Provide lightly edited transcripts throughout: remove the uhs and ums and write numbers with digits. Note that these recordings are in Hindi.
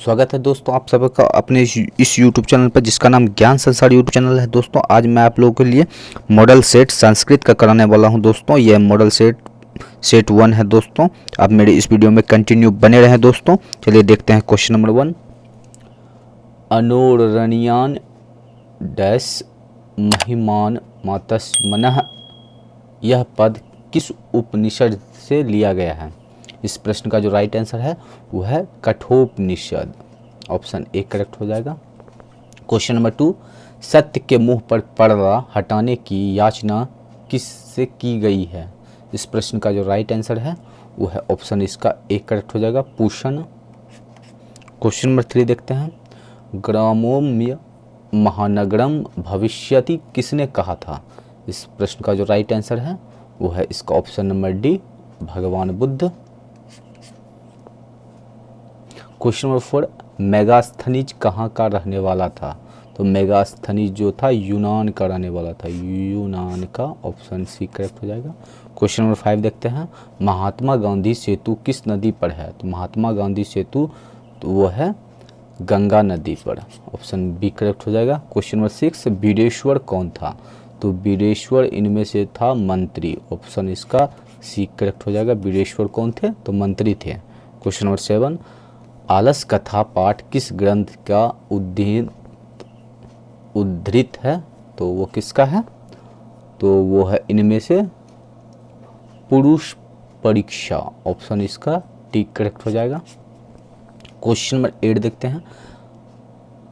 स्वागत है दोस्तों आप सबका अपने इस YouTube चैनल पर जिसका नाम ज्ञान संसार YouTube चैनल है। दोस्तों आज मैं आप लोगों के लिए मॉडल सेट संस्कृत का कराने वाला हूं। दोस्तों यह मॉडल सेट 1 है। दोस्तों आप मेरे इस वीडियो में कंटिन्यू बने रहें। दोस्तों चलिए देखते हैं क्वेश्चन नंबर 1। अनोरणीयान डैश महिमान मातस्मनः, यह पद किस उपनिषद से लिया गया है? इस प्रश्न का जो राइट आंसर है वो है कठोपनिषद। ऑप्शन ए करेक्ट हो जाएगा। क्वेश्चन नंबर 2, सत्य के मुंह पर पर्दा हटाने की याचना किससे की गई है? इस प्रश्न का जो राइट आंसर है वो है ऑप्शन इसका ए करेक्ट हो जाएगा, पूषण। क्वेश्चन नंबर 3 देखते हैं। ग्रामोम्य महानगरम भविष्यति किसने कहा था? इस प्रश्न का जो राइट आंसर है वो है इसका ऑप्शन नंबर डी, भगवान बुद्ध। क्वेश्चन नंबर 4, मेगास्थनीज कहाँ का रहने वाला था? तो मेगास्थनीज जो था यूनान का रहने वाला था, यूनान का। ऑप्शन सी करेक्ट हो जाएगा। क्वेश्चन नंबर 5 देखते हैं। महात्मा गांधी सेतु किस नदी पर है? तो महात्मा गांधी सेतु तो वो है गंगा नदी पर। ऑप्शन बी करेक्ट हो जाएगा। क्वेश्चन नंबर 6, बीरेश्वर कौन था? तो बीरेश्वर इनमें से था मंत्री। ऑप्शन इसका सी करेक्ट हो जाएगा। बीरेश्वर कौन थे? तो मंत्री थे। क्वेश्चन नंबर 7, आलस कथा पाठ किस ग्रंथ का उद्धृत है? तो वो किसका है? तो वो है इनमें से पुरुष परीक्षा। ऑप्शन इसका टी करेक्ट हो जाएगा। क्वेश्चन नंबर 8 देखते हैं।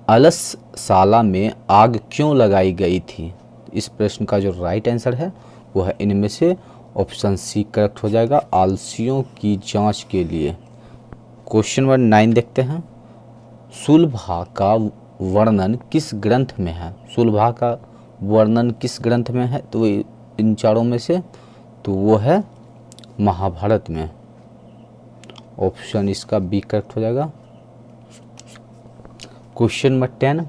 अलसशाला में आग क्यों लगाई गई थी? इस प्रश्न का जो राइट आंसर है वो है इनमें से ऑप्शन सी करेक्ट हो जाएगा, आलसियों की जांच के लिए। क्वेश्चन नंबर 9 देखते हैं। सुलभा का वर्णन किस ग्रंथ में है? सुलभा का वर्णन किस ग्रंथ में है? तो इन चारों में से तो वो है महाभारत में। ऑप्शन इसका बी करेक्ट हो जाएगा। क्वेश्चन नंबर 10,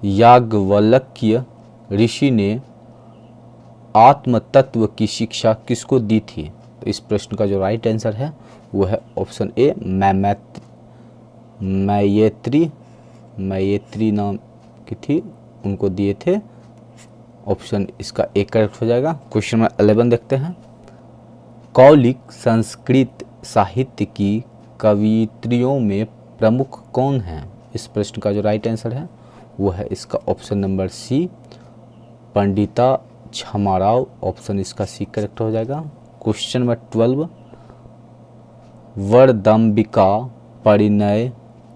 याज्ञवल्क्य ऋषि ने आत्म तत्व की शिक्षा किसको दी थी? तो इस प्रश्न का जो राइट आंसर है वो है ऑप्शन ए, मैयत्री नाम की थी, उनको दिए थे। ऑप्शन इसका ए करेक्ट हो जाएगा। क्वेश्चन नंबर 11 देखते हैं। कौलिक संस्कृत साहित्य की कवियत्रियों में प्रमुख कौन है? इस प्रश्न का जो राइट आंसर है वो है इसका ऑप्शन नंबर सी, पंडिता छमाराव। ऑप्शन इसका सी करेक्ट हो जाएगा। क्वेश्चन नंबर 12, वरदम्बिका परिणय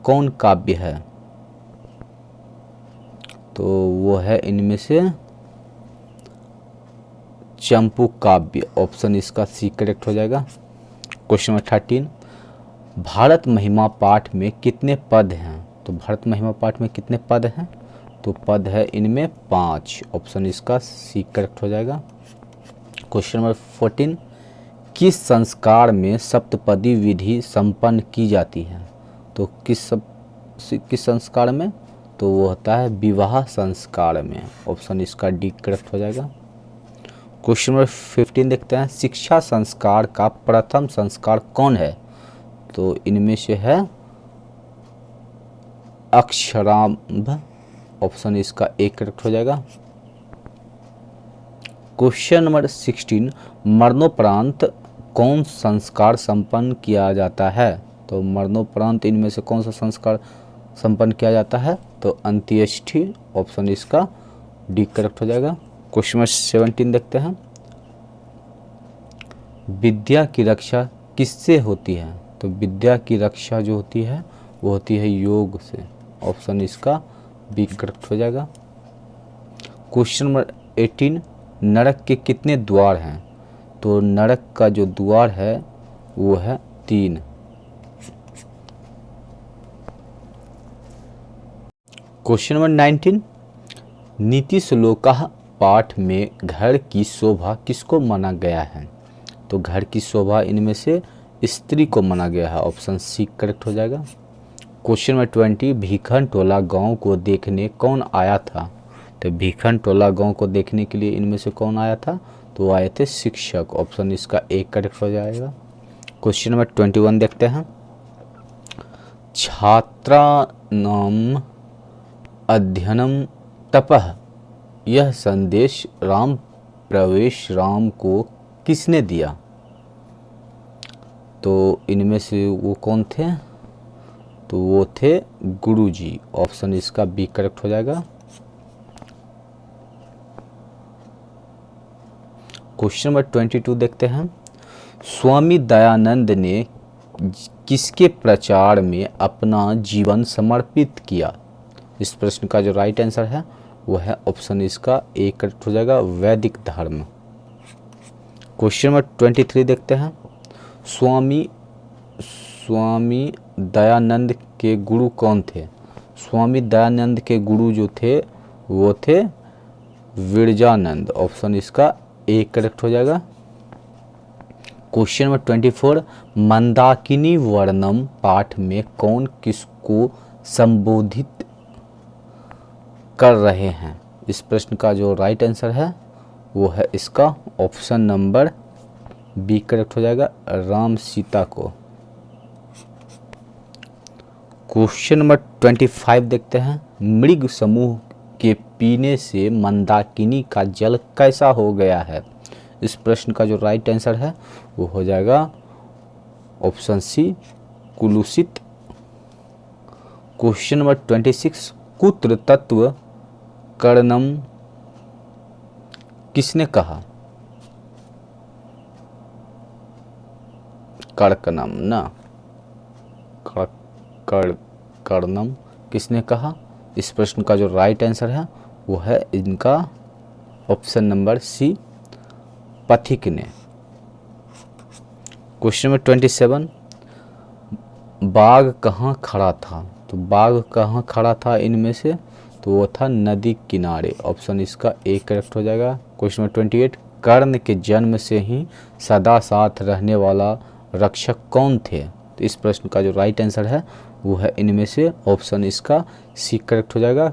कौन काव्य है? तो वो है इनमें से चंपू काव्य। ऑप्शन इसका सी करेक्ट हो जाएगा। क्वेश्चन नंबर 13, भारत महिमा पाठ में कितने पद हैं? तो भारत महिमा पाठ में कितने पद हैं? तो पद है इनमें 5। ऑप्शन इसका सी करेक्ट हो जाएगा। क्वेश्चन नंबर 14, किस संस्कार में सप्तपदी विधि संपन्न की जाती है? तो किस संस्कार में? तो वो होता है विवाह संस्कार में। ऑप्शन इसका डी करेक्ट हो जाएगा। क्वेश्चन नंबर 15 देखते हैं। शिक्षा संस्कार का प्रथम संस्कार कौन है? तो इनमें से है अक्षरांभ। ऑप्शन इसका ए करेक्ट हो जाएगा। क्वेश्चन नंबर 16, मरणोपरांत कौन संस्कार संपन्न किया जाता है? तो मरणोपरांत इनमें से कौन सा संस्कार संपन्न किया जाता है? तो अंत्येष्टि। ऑप्शन इसका डी करेक्ट हो जाएगा। क्वेश्चन नंबर 17 देखते हैं। विद्या की रक्षा किससे होती है? तो विद्या की रक्षा जो होती है वो होती है योग से। ऑप्शन इसका बी करेक्ट हो जाएगा। क्वेश्चन नंबर 18, नरक के कितने द्वार हैं? तो नरक का जो द्वार है वो है 3। क्वेश्चन नंबर 19, नीति श्लोकाः पाठ में घर की शोभा किसको माना गया है? तो घर की शोभा इनमें से स्त्री को माना गया है। ऑप्शन सी करेक्ट हो जाएगा। क्वेश्चन नंबर 20, भीखन टोला गांव को देखने कौन आया था? तो भीखन टोला गांव को देखने के लिए इनमें से कौन आया था? तो आए थे शिक्षक। ऑप्शन इसका ए करेक्ट हो जाएगा। क्वेश्चन नंबर 21 देखते हैं। छात्राणाम अध्ययनम तपः, यह संदेश राम प्रवेश राम को किसने दिया? तो इनमें से वो कौन थे? तो वो थे गुरुजी। ऑप्शन इसका बी करेक्ट हो जाएगा। क्वेश्चन नंबर 22 देखते हैं। स्वामी दयानंद ने किसके प्रचार में अपना जीवन समर्पित किया? इस प्रश्न का जो राइट आंसर है वो है ऑप्शन इसका ए करेक्ट हो जाएगा, वैदिक धर्म। क्वेश्चन नंबर 23 देखते हैं। स्वामी दयानंद के गुरु कौन थे? स्वामी दयानंद के गुरु जो थे वो थे विरजानंद। ऑप्शन इसका ए करेक्ट हो जाएगा। Question number 24। मंदाकिनी वर्णम पाठ में कौन किसको संबोधित कर रहे हैं? इस प्रश्न का जो राइट आंसर है वो है इसका ऑप्शन नंबर बी करेक्ट हो जाएगा, राम सीता को। क्वेश्चन नंबर 25 देखते हैं। मृग समूह के पीने से मंदाकिनी का जल कैसा हो गया है? इस प्रश्न का जो राइट आंसर है वो हो जाएगा ऑप्शन सी, कुलुषित। Question number 26। कुत्र तत्व कर्णम किसने कहा? कर्कनम ना, कर्णम किसने कहा? इस प्रश्न का जो राइट आंसर है वो है इनका ऑप्शन नंबर सी, पथिक ने। Question number 27। बाघ कहाँ खड़ा था? तो बाघ कहाँ खड़ा था इनमें से? तो वो था नदी किनारे। ऑप्शन इसका ए करेक्ट हो जाएगा। Question number 28। कर्ण के जन्म से ही सदा साथ रहने वाला रक्षक कौन थे? तो इस प्रश्न का जो राइट आंसर है वो है इनमें से ऑप्शन इसका सी करेक्ट हो जाएगा,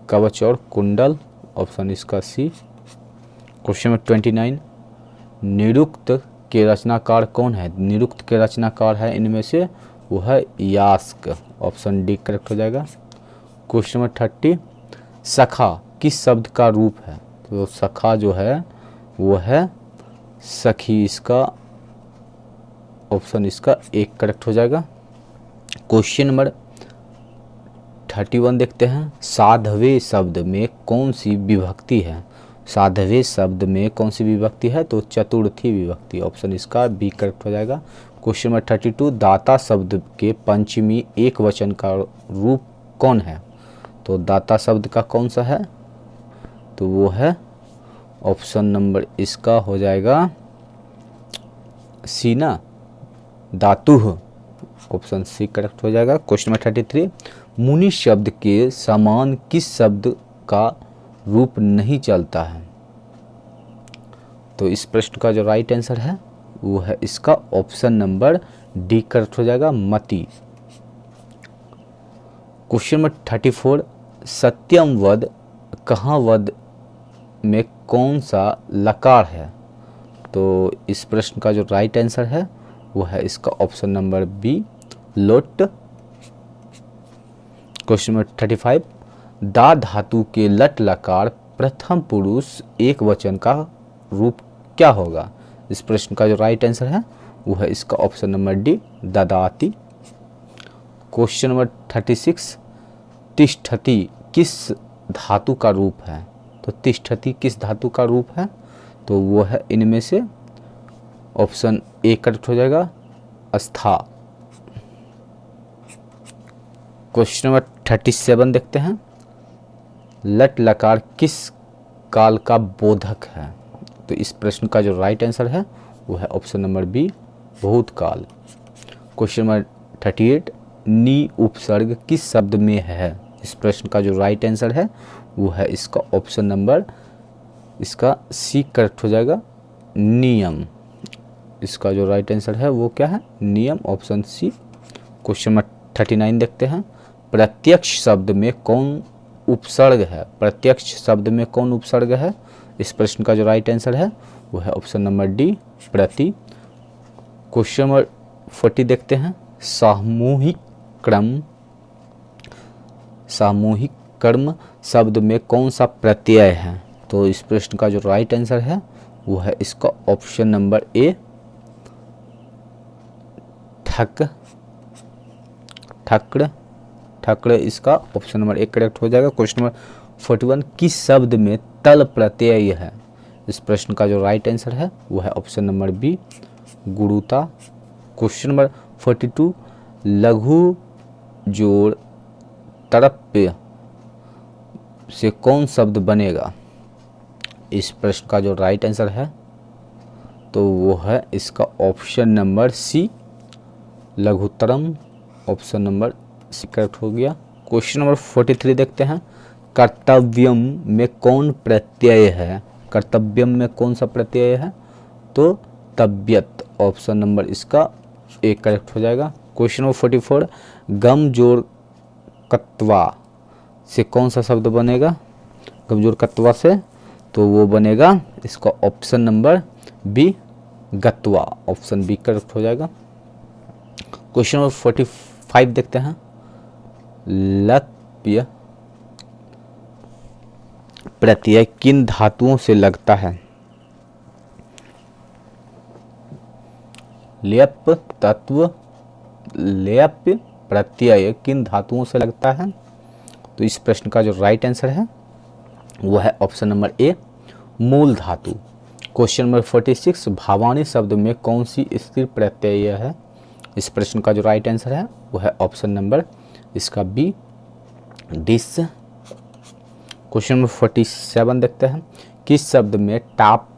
कवच और कुंडल। ऑप्शन इसका सी। Question number 29। निरुक्त के रचनाकार कौन है? निरुक्त के रचनाकार है इनमें से वो है यास्क। ऑप्शन डी करेक्ट हो जाएगा। Question number 30। सखा किस शब्द का रूप है? तो सखा जो है वो है सखी। इसका ऑप्शन इसका एक करेक्ट हो जाएगा। क्वेश्चन नंबर 31 देखते हैं। साधवे शब्द में कौन सी विभक्ति है? साधवे शब्द में कौन सी विभक्ति है? तो चतुर्थी विभक्ति। ऑप्शन इसका बी करेक्ट हो जाएगा। Question number 32। दाता शब्द के पंचमी एक वचन का रूप कौन है? तो दाता शब्द का कौन सा है? तो वो है ऑप्शन नंबर इसका हो जाएगा सी ना, धातुः। ऑप्शन सी करेक्ट हो जाएगा। Question number 33। मुनि शब्द के समान किस शब्द का रूप नहीं चलता है? तो इस प्रश्न का जो राइट आंसर है वो है इसका ऑप्शन नंबर डी करेक्ट हो जाएगा, मति। Question number 34। सत्यम वद कहाँ वद में कौन सा लकार है? तो इस प्रश्न का जो राइट आंसर है वो है इसका ऑप्शन नंबर बी, लोट। Question number 35। दा धातु के लट लकार प्रथम पुरुष एक वचन का रूप क्या होगा? इस प्रश्न का जो राइट आंसर है वो है इसका ऑप्शन नंबर डी, ददाति। Question number 36। तिष्ठति किस धातु का रूप है? तो तिष्ठति किस धातु का रूप है? तो वो है इनमें से ऑप्शन ए करेक्ट हो जाएगा, अस्था। क्वेश्चन नंबर 37 देखते हैं। लट लकार किस काल का बोधक है? तो इस प्रश्न का जो राइट आंसर है वो है ऑप्शन नंबर बी, भूतकाल। Question number 38। नी उपसर्ग किस शब्द में है? इस प्रश्न का जो राइट आंसर है वो है इसका ऑप्शन नंबर इसका सी करेक्ट हो जाएगा, नियम। इसका जो राइट आंसर है वो क्या है? नियम। Option C. क्वेश्चन नंबर 39 देखते हैं। प्रत्यक्ष शब्द में कौन उपसर्ग है? प्रत्यक्ष शब्द में कौन उपसर्ग है? इस प्रश्न का जो राइट आंसर है वो है ऑप्शन नंबर डी, प्रति। क्वेश्चन नंबर 40 देखते हैं। सामूहिक कर्म शब्द में कौन सा प्रत्यय है? तो इस प्रश्न का जो राइट आंसर है वो है इसका ऑप्शन नंबर ए, ठक्र इसका ऑप्शन नंबर ए करेक्ट हो जाएगा। क्वेश्चन नंबर 41, किस शब्द में तल प्रत्यय है? इस प्रश्न का जो राइट आंसर है वो है ऑप्शन नंबर बी, गुरुता। क्वेश्चन नंबर 42, लघु जोड़ तरप्य से कौन शब्द बनेगा? इस प्रश्न का जो राइट आंसर है तो वो है इसका ऑप्शन नंबर सी, लघुतरम। ऑप्शन नंबर सी करेक्ट हो गया। क्वेश्चन नंबर 43 देखते हैं, कर्तव्यम में कौन प्रत्यय है? कर्तव्यम में कौन सा प्रत्यय है? तो तबियत। ऑप्शन नंबर इसका ए करेक्ट हो जाएगा। क्वेश्चन नंबर 44, गम जोड़ कत्वा से कौन सा शब्द बनेगा? गम जोड़ कत्वा से तो वो बनेगा इसका ऑप्शन नंबर बी, गत्वा। ऑप्शन बी करेक्ट हो जाएगा। क्वेश्चन नंबर 45 देखते हैं, लप्य प्रत्यय किन धातुओं से लगता है? लेप प्रत्यय किन धातुओं से लगता है? तो इस प्रश्न का जो राइट आंसर है वो है ऑप्शन नंबर ए, मूल धातु। क्वेश्चन नंबर 46, भावानी शब्द में कौन सी स्थिर प्रत्यय है? इस प्रश्न का जो राइट आंसर है वो है ऑप्शन नंबर इसका बी, डिस। क्वेश्चन नंबर 47 देखते हैं, किस शब्द में टाप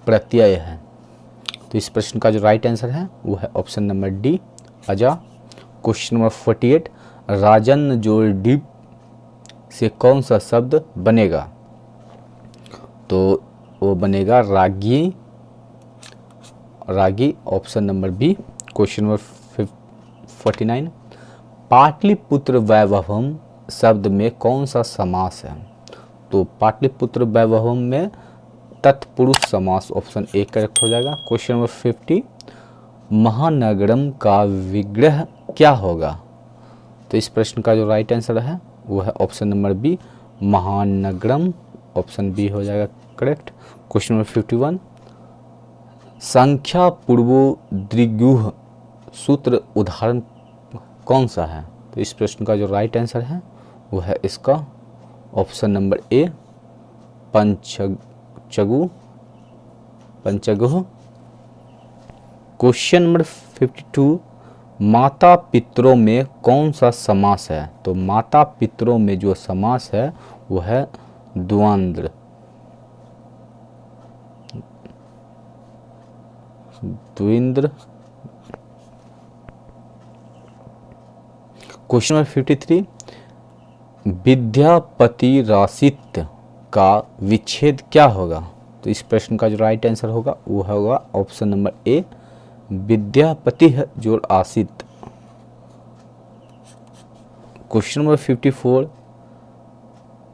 प्रत्यय है? तो इस प्रश्न का जो राइट आंसर है वो है ऑप्शन नंबर डी, अजा। क्वेश्चन नंबर 48, राजन जोड़ डीप से कौन सा शब्द बनेगा? तो वो बनेगा रागी। Option number B. Question number 49, Pataliputra वैभवम शब्द में कौन सा समास है? तो पाटलिपुत्र वैभवम में तत्पुरुष समास। ऑप्शन ए करेक्ट हो जाएगा। क्वेश्चन नंबर 50, महानगरम का विग्रह क्या होगा? तो इस प्रश्न का जो राइट आंसर है वो है ऑप्शन नंबर बी, महानगरम। ऑप्शन बी हो जाएगा करेक्ट। क्वेश्चन नंबर 51, संख्या पूर्वो द्विगुह सूत्र उदाहरण कौन सा है? तो इस प्रश्न का जो राइट आंसर है वो है इसका ऑप्शन नंबर ए, पंचगुह। क्वेश्चन नंबर 52, माता पितरों में कौन सा समास है? तो माता पितरों में जो समास है वो है द्वंद्व। क्वेश्चन नंबर 53, विद्यापति राशित का विच्छेद क्या होगा? तो इस प्रश्न का जो राइट आंसर होगा वो होगा ऑप्शन नंबर ए, विद्यापति जोड़ आसित। क्वेश्चन नंबर 54,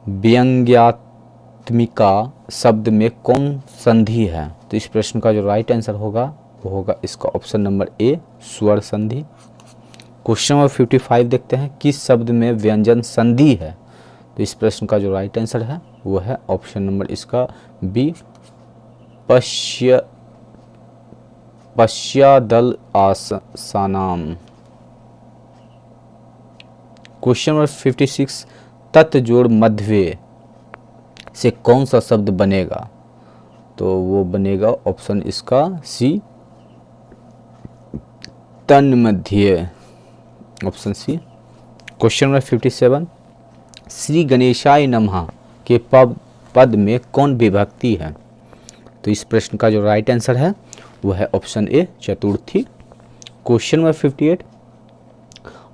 व्यंग्यात्मिका शब्द में कौन संधि है? तो इस प्रश्न का जो राइट आंसर होगा वो होगा इसका ऑप्शन नंबर ए, स्वर संधि। क्वेश्चन नंबर 55 देखते हैं, किस शब्द में व्यंजन संधि है? तो इस प्रश्न का जो राइट आंसर है वो है ऑप्शन नंबर इसका बी, पश्चादल आसानाम। क्वेश्चन नंबर 56, तत् जोड़ मध्य से कौन सा शब्द बनेगा? तो वो बनेगा ऑप्शन इसका सी, तन्मध्य। Option C. Question number 57, Shri गणेशाय नमः के पद में कौन विभक्ति है? तो इस प्रश्न का जो राइट आंसर है वो है ऑप्शन ए, चतुर्थी। क्वेश्चन नंबर 58,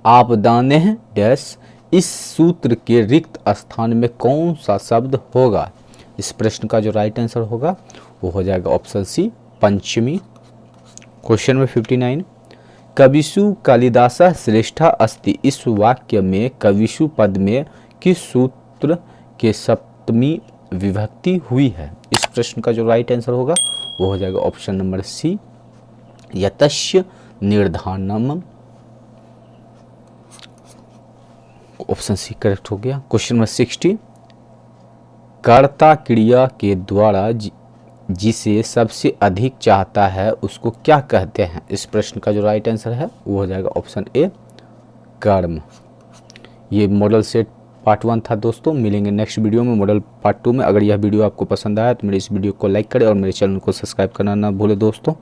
आपदानेह डैश इस सूत्र के रिक्त स्थान में कौन सा शब्द होगा? इस प्रश्न का जो राइट आंसर होगा वो हो जाएगा ऑप्शन सी, पंचमी। क्वेश्चन नंबर 59, कविषु कालिदासः श्रेष्ठा अस्ति इस वाक्य में कविषु पद में किस सूत्र के सप्तमी विभक्ति हुई है? इस प्रश्न का जो राइट आंसर होगा वो हो जाएगा ऑप्शन नंबर सी, यतस्य निर्धानम। ऑप्शन सी करेक्ट हो गया। क्वेश्चन नंबर 60, कर्ता क्रिया के द्वारा जिसे सबसे अधिक चाहता है उसको क्या कहते हैं? इस प्रश्न का जो राइट आंसर है वो हो जाएगा ऑप्शन ए कर्म। ये मॉडल सेट पार्ट 1 था दोस्तों। मिलेंगे नेक्स्ट वीडियो में मॉडल पार्ट 2 में। अगर यह वीडियो आपको पसंद आया तो मेरे इस वीडियो को लाइक करें और मेरे चैनल को सब्सक्राइब करना ना भूलें दोस्तों।